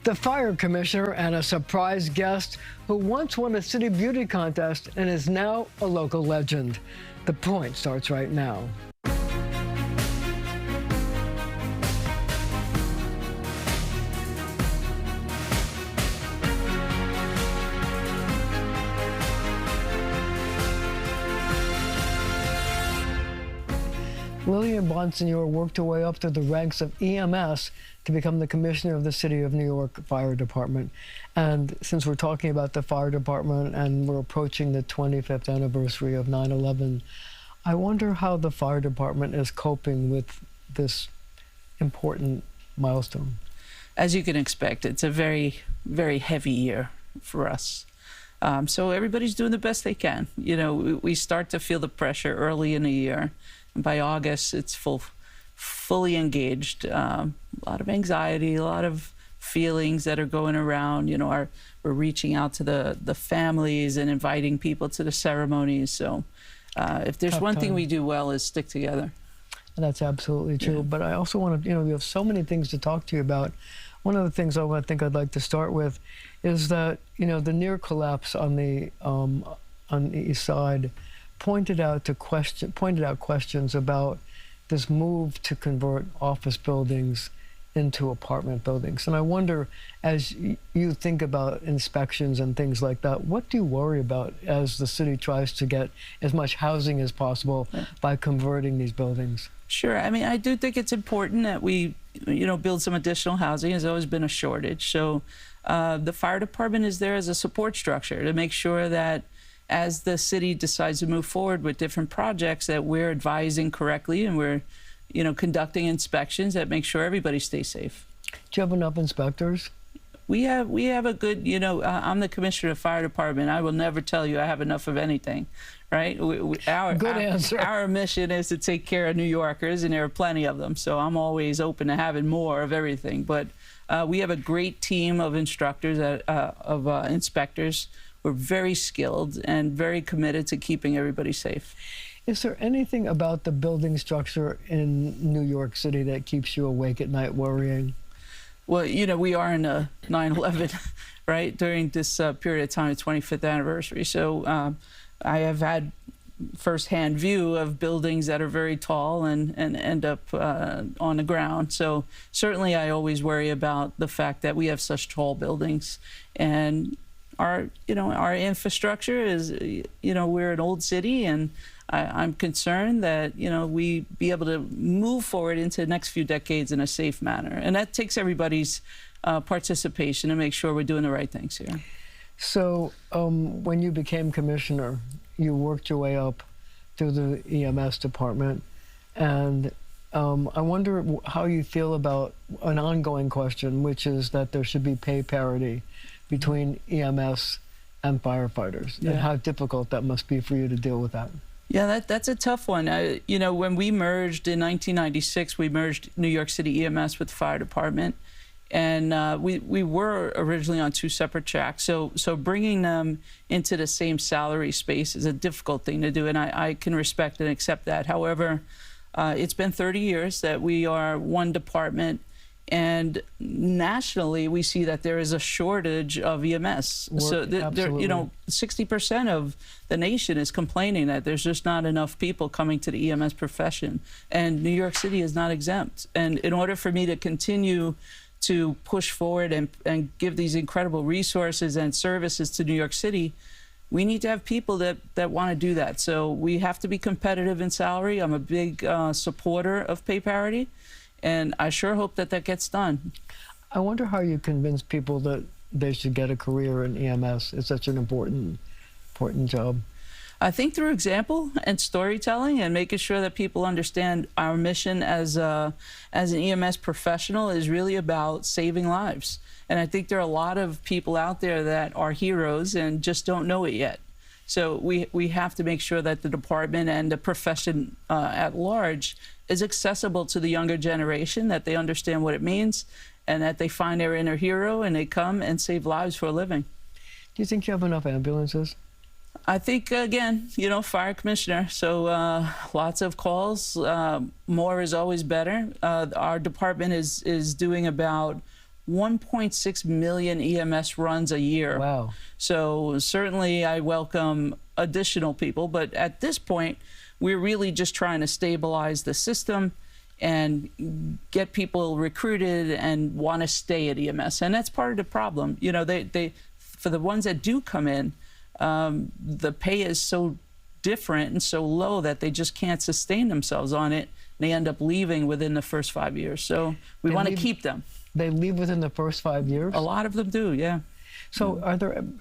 The fire commissioner and a surprise guest who once won a city beauty contest and is now a local legend. The Point starts right now. Lillian Bonsignore worked her way up through the ranks of EMS to become the commissioner of the City of New York Fire Department. And since we're talking about the fire department and we're approaching the 25th anniversary of 9/11, I wonder how the fire department is coping with this important milestone. As you can expect, it's a very, very heavy year for us. So everybody's doing the best they can. You know, we start to feel the pressure early in the year. And by August, it's fully engaged. A lot of anxiety, a lot of feelings that are going around. You know, we're reaching out to the families and inviting people to the ceremonies. So if there's one thing we do well is stick together. And that's absolutely true. Yeah. But I also want to, we have so many things to talk to you about. One of the things I think I'd like to start with is that, the near collapse on the east side pointed out questions about this move to convert office buildings into apartment buildings. And I wonder, as you think about inspections and things like that, what do you worry about as the city tries to get as much housing as possible by converting these buildings? Sure. I mean, I do think it's important that we, build some additional housing. There's always been a shortage. So the fire department is there as a support structure to make sure that as the city decides to move forward with different projects, that we're advising correctly and we're, conducting inspections that make sure everybody stays safe. Do you have enough inspectors? We have a good, I'm the commissioner of the fire department. I will never tell you I have enough of anything, right? Good answer. Our mission is to take care of New Yorkers, and there are plenty of them. So I'm always open to having more of everything. But we have a great team of instructors, inspectors. We're very skilled and very committed to keeping everybody safe. Is there anything about the building structure in New York City that keeps you awake at night worrying? Well, we are in a 9/11, right, during this period of time, the 25th anniversary. So I have had firsthand view of buildings that are very tall and end up on the ground. So certainly I always worry about the fact that we have such tall buildings. And our infrastructure is, we're an old city, and I'm concerned that, we be able to move forward into the next few decades in a safe manner. And that takes everybody's participation to make sure we're doing the right things here. So when you became commissioner, you worked your way up through the EMS department. And I wonder how you feel about an ongoing question, which is that there should be pay parity between EMS and firefighters, and how difficult that must be for you to deal with that. Yeah, that's a tough one. When we merged in 1996, we merged New York City EMS with the fire department, and we were originally on two separate tracks. So bringing them into the same salary space is a difficult thing to do, and I can respect and accept that. However, it's been 30 years that we are one department. And nationally, we see that there is a shortage of EMS. So, 60% of the nation is complaining that there's just not enough people coming to the EMS profession. And New York City is not exempt. And in order for me to continue to push forward and give these incredible resources and services to New York City, we need to have people that want to do that. So we have to be competitive in salary. I'm a big supporter of pay parity. And I sure hope that gets done. I wonder how you convince people that they should get a career in EMS. It's such an important job. I think through example and storytelling and making sure that people understand our mission as an EMS professional is really about saving lives. And I think there are a lot of people out there that are heroes and just don't know it yet. So we have to make sure that the department and the profession at large is accessible to the younger generation, that they understand what it means, and that they find their inner hero and they come and save lives for a living. Do you think you have enough ambulances? I think, again, fire commissioner, so lots of calls. More is always better. Our department is doing about 1.6 million EMS runs a year. Wow. So certainly I welcome additional people, but at this point, we're really just trying to stabilize the system and get people recruited and want to stay at EMS. And that's part of the problem. You know, they for the ones that do come in, the pay is so different and so low that they just can't sustain themselves on it. They end up leaving within the first 5 years. So we want to keep them. They leave within the first 5 years? A lot of them do, yeah. So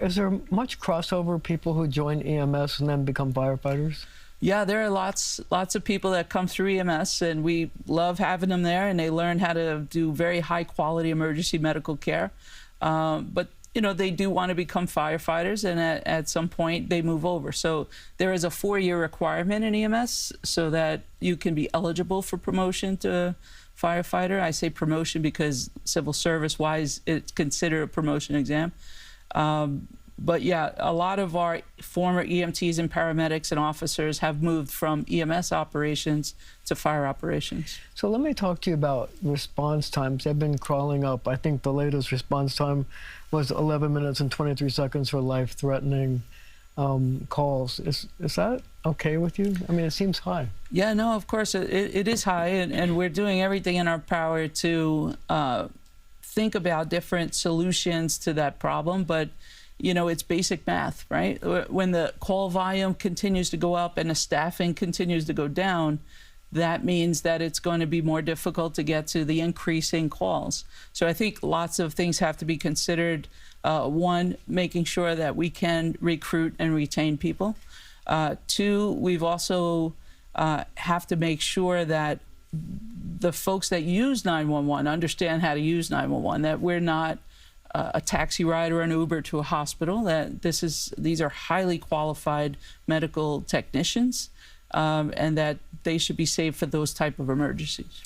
is there much crossover, people who join EMS and then become firefighters? Yeah, there are lots of people that come through EMS, and we love having them there, and they learn how to do very high quality emergency medical care. But you know, they do want to become firefighters, and at some point they move over. So there is a 4-year requirement in EMS so that you can be eligible for promotion to firefighter. I say promotion because civil service wise it's considered a promotion exam. But yeah, a lot of our former EMTs and paramedics and officers have moved from EMS operations to fire operations. So let me talk to you about response times. They've been crawling up. I think the latest response time was 11 minutes and 23 seconds for life-threatening calls. Is that okay with you? I mean, it seems high. Yeah, no, of course, it is high, and we're doing everything in our power to think about different solutions to that problem, but you know, it's basic math, right? When the call volume continues to go up and the staffing continues to go down, that means that it's going to be more difficult to get to the increasing calls. So I think lots of things have to be considered. One, making sure that we can recruit and retain people. Two, we've also have to make sure that the folks that use 911 understand how to use 911, that we're not a taxi ride or an Uber to a hospital, that these are highly qualified medical technicians, and that they should be saved for those type of emergencies.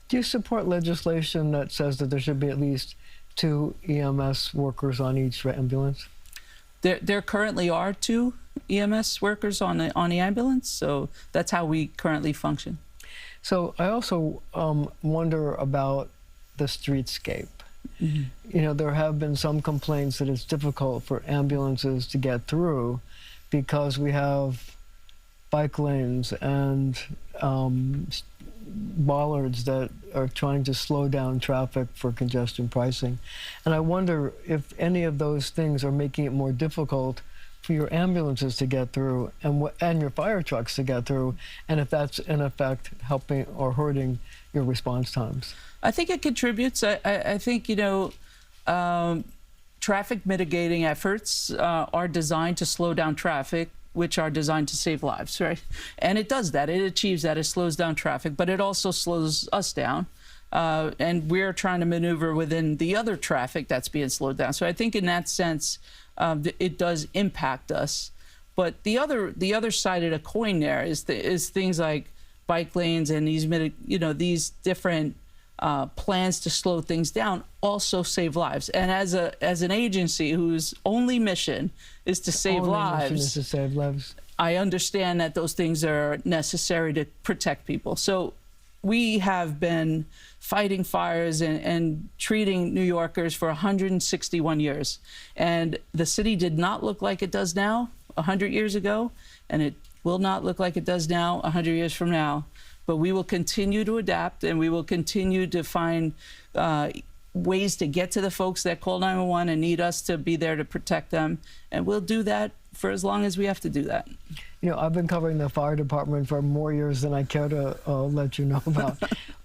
Do you support legislation that says that there should be at least 2 EMS workers on each ambulance? There currently are 2 EMS workers on the ambulance, so that's how we currently function. So I also wonder about the streetscape. Mm-hmm. You know, there have been some complaints that it's difficult for ambulances to get through because we have bike lanes and bollards that are trying to slow down traffic for congestion pricing. And I wonder if any of those things are making it more difficult for your ambulances to get through and your fire trucks to get through, and if that's in effect helping or hurting your response times. I think it contributes. I think, you know, traffic mitigating efforts are designed to slow down traffic, which are designed to save lives, right? And it does that. It achieves that. It slows down traffic, but it also slows us down. And we're trying to maneuver within the other traffic that's being slowed down. So I think in that sense, it does impact us. But the other side of the coin there is things like bike lanes and these different plans to slow things down also save lives. And as an agency whose only mission is to save lives, I understand that those things are necessary to protect people. So we have been fighting fires and treating New Yorkers for 161 years. And the city did not look like it does now 100 years ago, and it will not look like it does now 100 years from now. But we will continue to adapt, and we will continue to find ways to get to the folks that call 911 and need us to be there to protect them. And we'll do that for as long as we have to do that. You know, I've been covering the fire department for more years than I care to let you know about.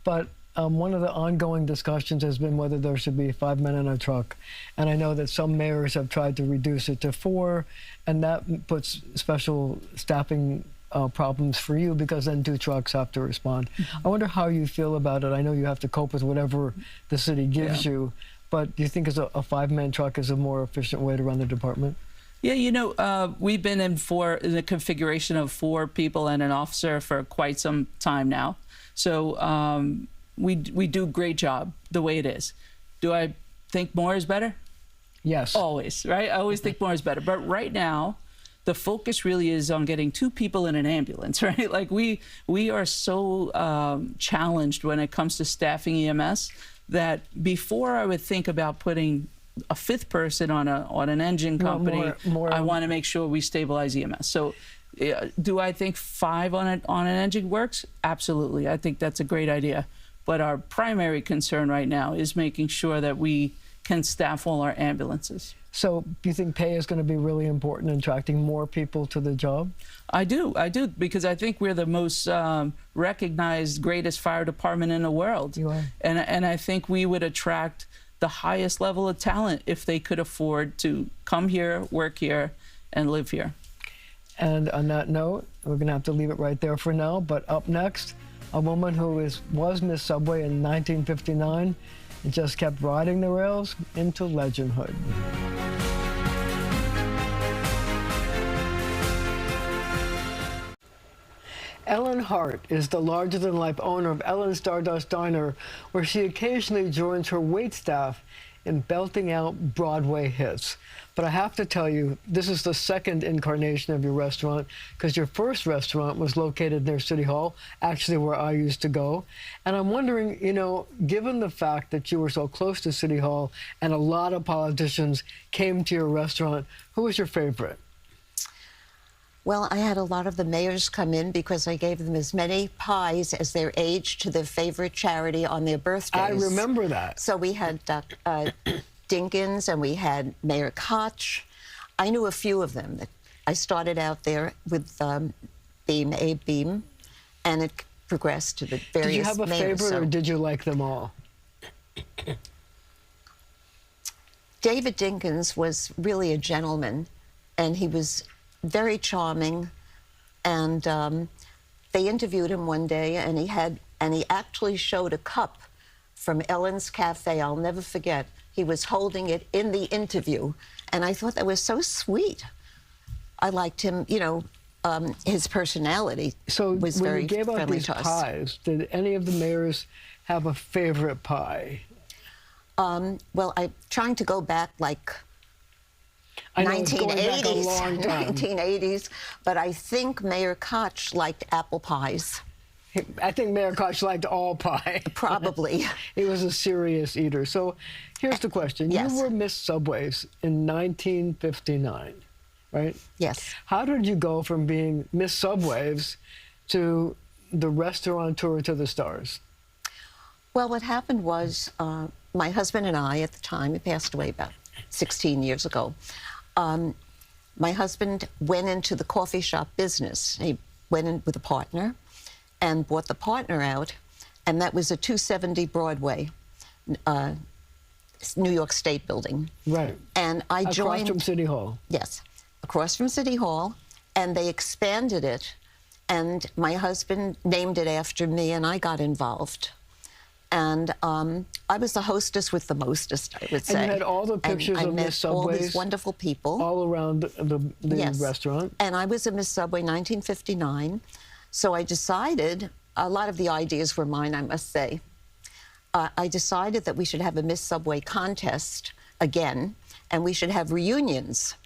But one of the ongoing discussions has been whether there should be 5 men in a truck. And I know that some mayors have tried to reduce it to 4, and that puts special staffing problems for you because then 2 trucks have to respond. Mm-hmm. I wonder how you feel about it. I know you have to cope with whatever the city gives you, but do you think a 5-man truck is a more efficient way to run the department? Yeah, you know, we've been in a configuration of 4 people and an officer for quite some time now. So we do a great job the way it is. Do I think more is better? Yes. Always, right? I always think more is better. But right now, the focus really is on getting 2 people in an ambulance, right? Like we are so challenged when it comes to staffing EMS that before I would think about putting a fifth person on an engine company, I want to make sure we stabilize EMS. So do I think 5 on an engine works? Absolutely. I think that's a great idea. But our primary concern right now is making sure that we can staff all our ambulances. So do you think pay is going to be really important in attracting more people to the job? I do, because I think we're the most recognized, greatest fire department in the world. You are. And I think we would attract the highest level of talent if they could afford to come here, work here, and live here. And on that note, we're going to have to leave it right there for now. But up next, a woman who was Miss Subway in 1959 and just kept riding the rails into legendhood. Ellen Hart is the larger-than-life owner of Ellen's Stardust Diner, where she occasionally joins her waitstaff in belting out Broadway hits. But I have to tell you, this is the second incarnation of your restaurant, because your first restaurant was located near City Hall, actually where I used to go. And I'm wondering, you know, given the fact that you were so close to City Hall and a lot of politicians came to your restaurant, who was your favorite? Well, I had a lot of the mayors come in because I gave them as many pies as their age to their favorite charity on their birthdays. I remember that. So we had Dinkins and we had Mayor Koch. I knew a few of them. I started out there with Abe Beam, and it progressed to the various mayors. Did you have a favorite, or did you like them all? David Dinkins was really a gentleman, and he was very charming, and they interviewed him one day, and he actually showed a cup from Ellen's Cafe. I'll never forget. He was holding it in the interview, and I thought that was so sweet. I liked him, you know, his personality was very friendly to us. So when you gave out these pies, did any of the mayors have a favorite pie? Well, I'm trying to go back like 1980s, but I think Mayor Koch liked apple pies. I think Mayor Koch liked all pie. Probably. He was a serious eater. So here's the question. Yes. You were Miss Subways in 1959, right? Yes. How did you go from being Miss Subways to the restaurateur to the stars? Well, what happened was my husband and I, at the time, he passed away about 16 years ago, my husband went into the coffee shop business. He went in with a partner and bought the partner out, and that was a 270 Broadway, New York State building. Right. And I joined... Across from City Hall. Yes, across from City Hall, and they expanded it, and my husband named it after me, and I got involved. And I was the hostess with the mostest, I would say. And you had all the pictures of Miss Subways. All these wonderful people. All around the yes. restaurant. And I was a Miss Subway 1959. So I decided, a lot of the ideas were mine, I must say. I decided that we should have a Miss Subway contest again, and we should have reunions.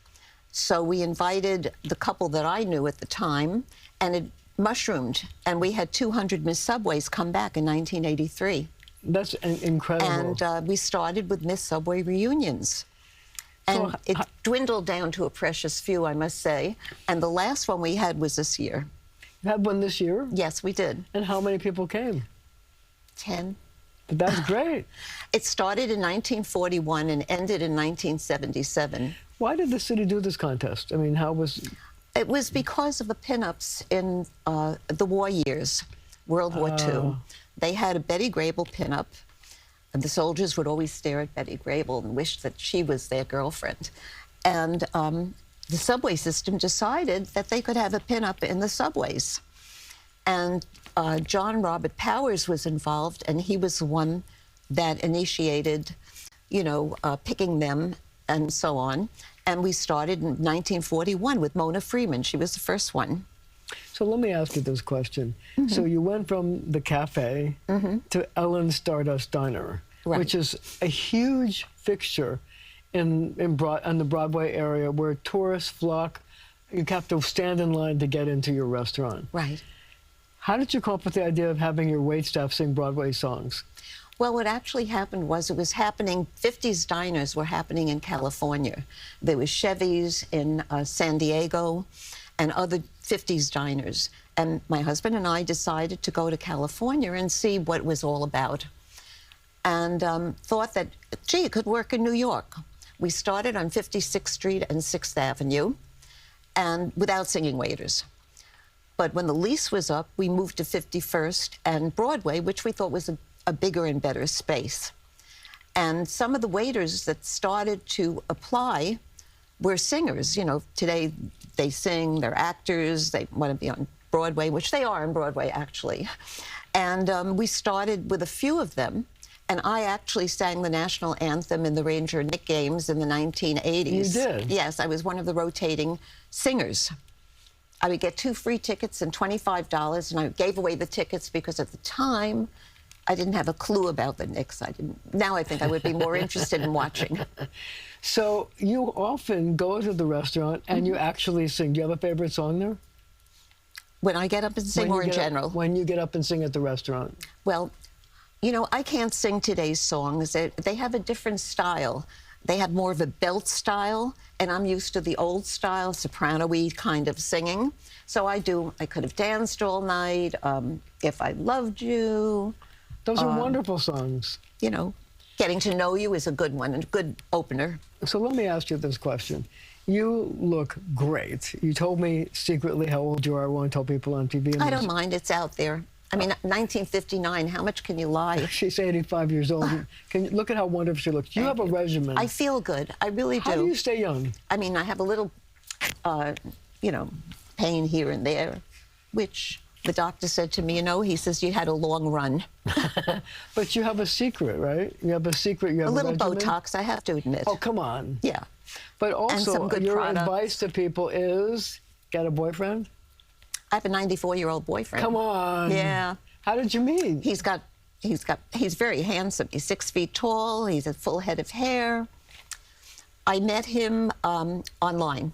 So we invited the couple that I knew at the time, and it mushroomed, and we had 200 Miss Subways come back in 1983. That's incredible. And we started with Miss Subway reunions. And it dwindled down to a precious few, I must say. And the last one we had was this year. You had one this year? Yes, we did. And how many people came? 10. That's great. It started in 1941 and ended in 1977. Why did the city do this contest? I mean, how was... It was because of the pinups in the war years, World War II. They had a Betty Grable pinup, and the soldiers would always stare at Betty Grable and wish that she was their girlfriend. And the subway system decided that they could have a pinup in the subways. And John Robert Powers was involved, and he was the one that initiated, you know, picking them and so on. And we started in 1941 with Mona Freeman. She was the first one. So let me ask you this question. So you went from the cafe to Ellen's Stardust Diner, which is a huge fixture in the Broadway area where tourists flock. You have to stand in line to get into your restaurant. Right. How did you come up with the idea of having your waitstaff sing Broadway songs? Well, what actually happened was it was happening, 50s diners were happening in California. There was Chevy's in San Diego and other 50s diners. And my husband and I decided to go to California and see what it was all about. And thought that, gee, it could work in New York. We started on 56th Street and 6th Avenue, and without singing waiters. But when the lease was up, we moved to 51st and Broadway, which we thought was a bigger and better space. And some of the waiters that started to apply were singers. You know, today they sing, they're actors, they want to be on Broadway, which they are on Broadway, actually. And we started with a few of them. And I actually sang the national anthem in the Ranger Knick games in the 1980s. You did? Yes, I was one of the rotating singers. I would get 2 free tickets and $25, and I gave away the tickets because at the time, I didn't have a clue about the Knicks. Now I think I would be more interested in watching. So you often go to the restaurant and you actually sing. Do you have a favorite song there? When I get up and sing, or in general? When you get up and sing at the restaurant. Well, you know, I can't sing today's songs. They have a different style. They have more of a belt style, and I'm used to the old style, soprano-y kind of singing. So I could have danced all night, If I Loved You. Those are wonderful songs. You know, Getting to Know You is a good one, and a good opener. So let me ask you this question. You look great. You told me secretly how old you are. I won't tell people on TV. I don't mind. It's out there. I mean, 1959, how much can you lie? She's 85 years old. Look at how wonderful she looks. You have a regimen. I feel good. I really do. How do you stay young? I mean, I have a little, you know, pain here and there, which the doctor said to me, you know, he says, you had a long run. But you have a secret, right? You have a secret. You have a little regimen? Botox, I have to admit. Oh, come on. Yeah. But also, some good your products. advice to people is get a boyfriend? I have a 94-year-old boyfriend. Come on. Yeah. How did you meet? He's very handsome. He's 6 feet tall. He's a full head of hair. I met him online,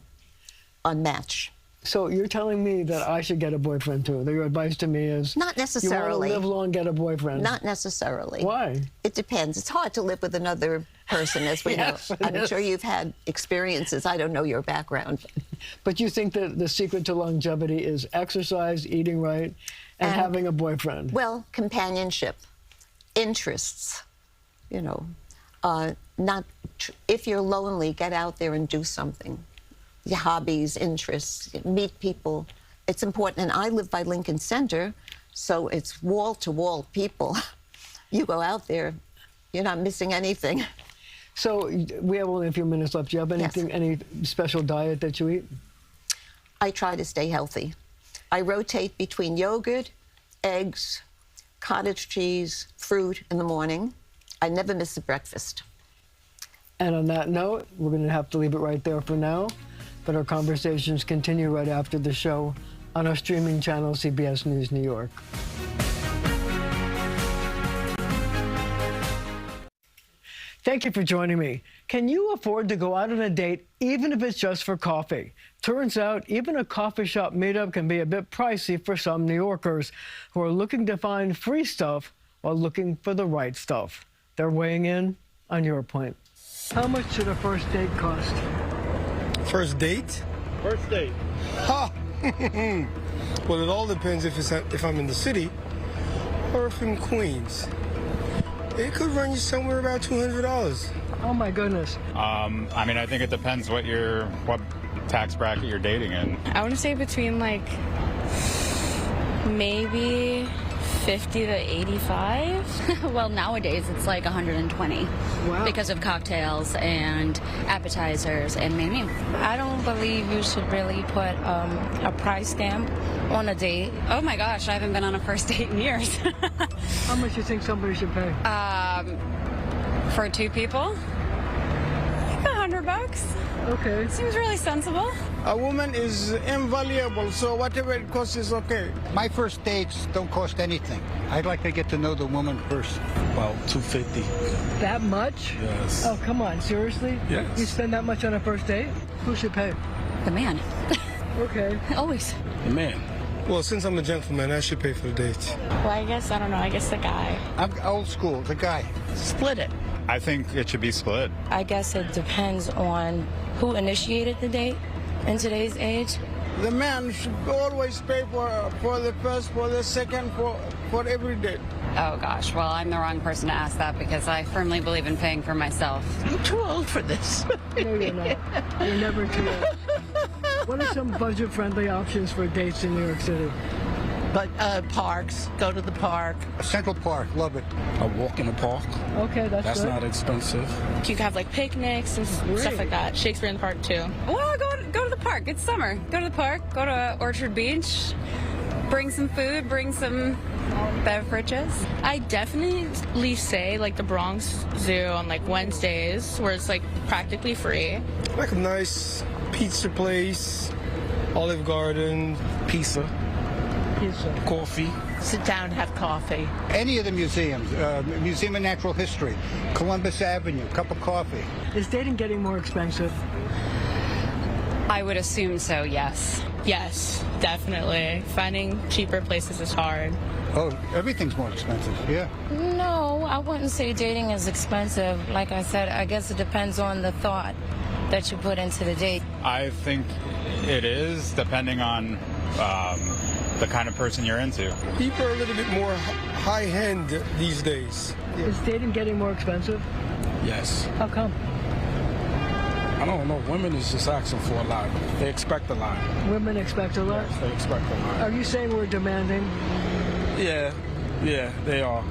on Match. So you're telling me that I should get a boyfriend too? That your advice to me is not necessarily. You want to live long, get a boyfriend. Not necessarily. Why? It depends. It's hard to live with another person, as we Yes, know. I'm sure you've had experiences. I don't know your background. But you think that the secret to longevity is exercise, eating right, and having a boyfriend? Well, companionship, interests, you know. If you're lonely, get out there and do something. Your hobbies, interests, meet people. It's important. And I live by Lincoln Center, so it's wall-to-wall people. You go out there, you're not missing anything. So we have only a few minutes left. Do you have anything, any special diet that you eat? I try to stay healthy. I rotate between yogurt, eggs, cottage cheese, fruit in the morning. I never miss a breakfast. And on that note, we're going to have to leave it right there for now. But our conversations continue right after the show on our streaming channel, CBS News New York. Thank you for joining me. Can you afford to go out on a date, even if it's just for coffee? Turns out even a coffee shop meetup can be a bit pricey for some New Yorkers who are looking to find free stuff while looking for the right stuff. They're weighing in on your point. How much should a first date cost? First date? First date. Ha! Well, it all depends if I'm in the city or if I'm in Queens. It could run you somewhere about $200. Oh my goodness. I mean, I think it depends what tax bracket you're dating in. I want to say between like maybe 50 to 85. Well, nowadays it's like 120. Wow. Because of cocktails and appetizers and menu. I don't believe you should really put a price stamp on a date. Oh my gosh, I haven't been on a first date in years. How much do you think somebody should pay? For 2 people, like $100. Okay. Seems really sensible. A woman is invaluable, so whatever it costs is okay. My first dates don't cost anything. I'd like to get to know the woman first. About $250. That much? Yes. Oh, come on, seriously? Yes. You spend that much on a first date? Who should pay? The man. Okay. Always. The man. Well, since I'm a gentleman, I should pay for the date. Well, I guess, I don't know, I guess the guy. I'm old school, the guy. Split it. I think it should be split. I guess it depends on who initiated the date in today's age. The man should always pay for the first, for the second, for every date. Oh gosh, well, I'm the wrong person to ask that because I firmly believe in paying for myself. I'm too old for this. No, you're not. You're never too old. What are some budget-friendly options for dates in New York City? But parks, go to the park. Central Park, love it. A walk in the park. Okay, that's good. not expensive. You can have like picnics and stuff like that. Shakespeare in the Park too. Well, go to the park. It's summer. Go to the park. Go to Orchard Beach. Bring some food. Bring some beverages. I definitely say like the Bronx Zoo on like Wednesdays, where it's like practically free. Like a nice pizza place, Olive Garden. Pizza, coffee. Sit down and have coffee. Any of the museums, Museum of Natural History, Columbus Avenue, cup of coffee. Is dating getting more expensive? I would assume so, yes. Yes, definitely. Finding cheaper places is hard. Oh, everything's more expensive, yeah. No, I wouldn't say dating is expensive. Like I said, I guess it depends on the thought that you put into the date. I think it is, depending on the kind of person you're into. People are a little bit more high-end these days. Is dating getting more expensive? Yes. How come? I don't know. Women is just asking for a lot. They expect a lot. Women expect a lot? They expect a lot. Are you saying we're demanding? Yeah, they are.